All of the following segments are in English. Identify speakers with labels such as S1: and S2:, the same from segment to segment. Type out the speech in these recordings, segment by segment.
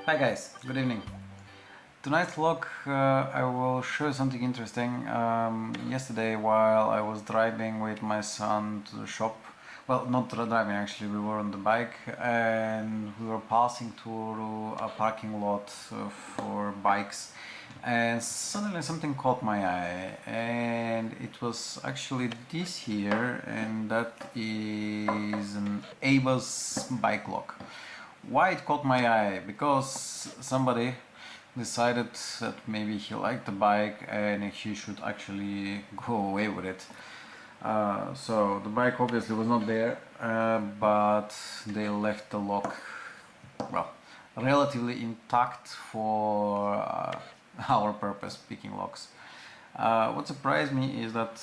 S1: Hi guys, good evening. Tonight's vlog I will show you something interesting. Yesterday while I was driving with my son to the shop, well, not driving actually, we were on the bike and we were passing through a parking lot for bikes, and suddenly something caught my eye, and it was actually this here, and that is an ABUS bike lock. Why it caught my eye? Because somebody decided that maybe he liked the bike and he should actually go away with it. So the bike obviously was not there, but they left the lock, well, relatively intact for our purpose, picking locks. What surprised me is that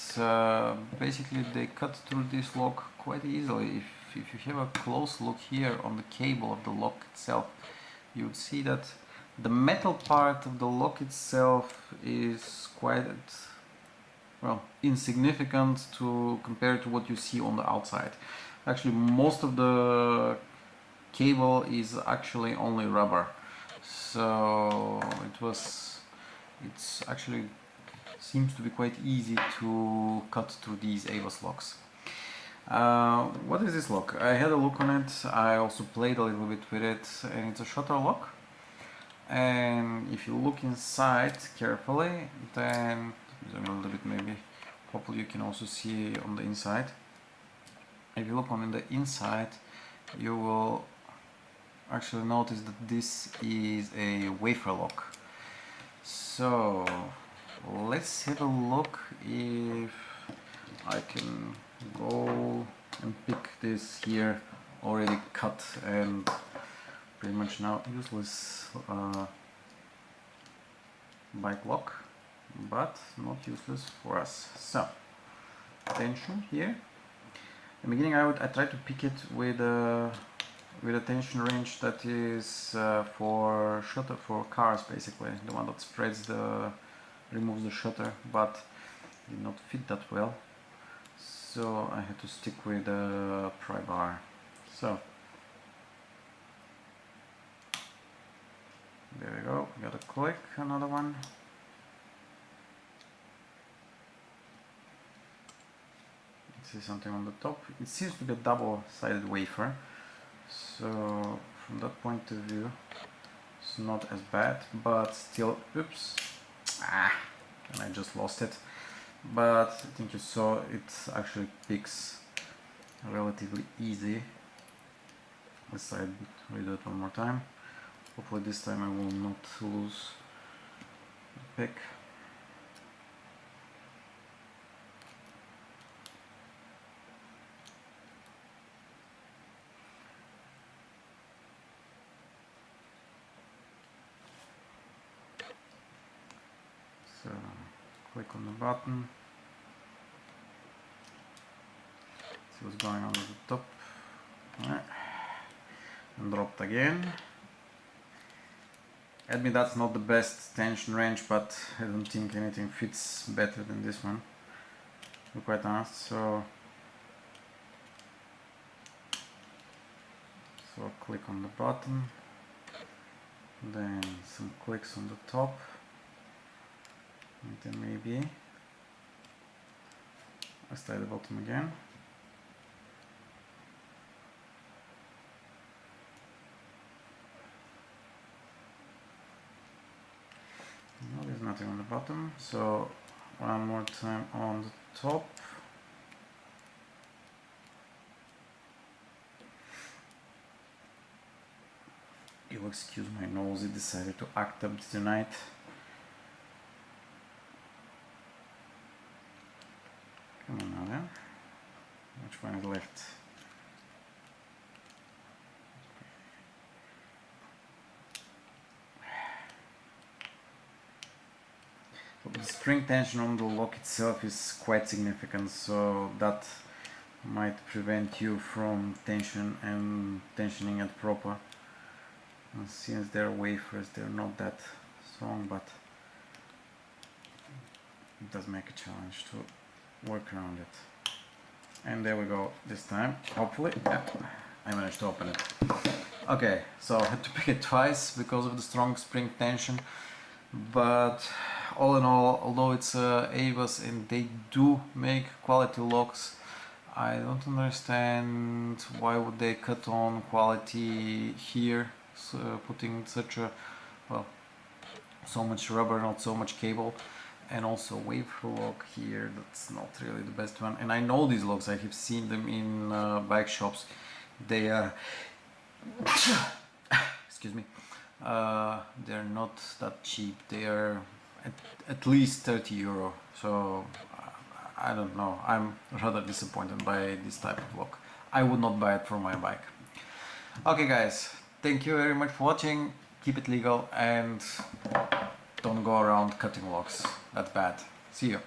S1: basically they cut through this lock quite easily. If you have a close look here on the cable of the lock itself, you would see that the metal part of the lock itself is quite, well, insignificant to compare to what you see on the outside. Actually, most of the cable is actually only rubber, so it's actually seems to be quite easy to cut through these ABUS locks. What is this lock? I had a look on it, I also played a little bit with it, and it's a shutter lock. And if you look inside carefully, then zoom in a little bit maybe, hopefully you can also see on the inside. If you look on the inside, you will actually notice that this is a wafer lock. So let's have a look if I can go and pick this here already cut and pretty much now useless bike lock, but not useless for us. So tension here. In the beginning I tried to pick it with a tension wrench that is for shutter for cars, basically the one that spreads removes the shutter, but did not fit that well, so I had to stick with a pry bar. So there we go, got a click, another one. See something on the top. It seems to be a double-sided wafer, so from that point of view it's not as bad, but still, oops, and I just lost it. But I think you saw it actually picks relatively easy. Let's redo it one more time. Hopefully this time I will not lose the pick. So click on the button, see what's going on at the top, and dropped again. Admit that's not the best tension wrench, but I don't think anything fits better than this one, to be quite honest. So click on the bottom, then some clicks on the top, and then maybe let's try the bottom again. No, there's nothing on the bottom, so one more time on the top. You'll excuse my nose, it decided to act up tonight. Come on now then. Which one is left? The spring tension on the lock itself is quite significant, so that might prevent you from tensioning it proper. And since they're wafers, they're not that strong, but it does make a challenge to work around it. And there we go this time, hopefully. Yeah, I managed to open it. Okay, so I had to pick it twice because of the strong spring tension, but all in all, although it's ABUS and they do make quality locks, I don't understand why would they cut on quality here, so putting such a, well, so much rubber, not so much cable, and also wafer lock here, that's not really the best one. And I know these locks, I have seen them in bike shops. They are excuse me, they're not that cheap. They are at least 30 euro, so I don't know, I'm rather disappointed by this type of lock. I would not buy it for my bike. Okay guys, thank you very much for watching. Keep it legal and don't go around cutting locks. That's bad. See you.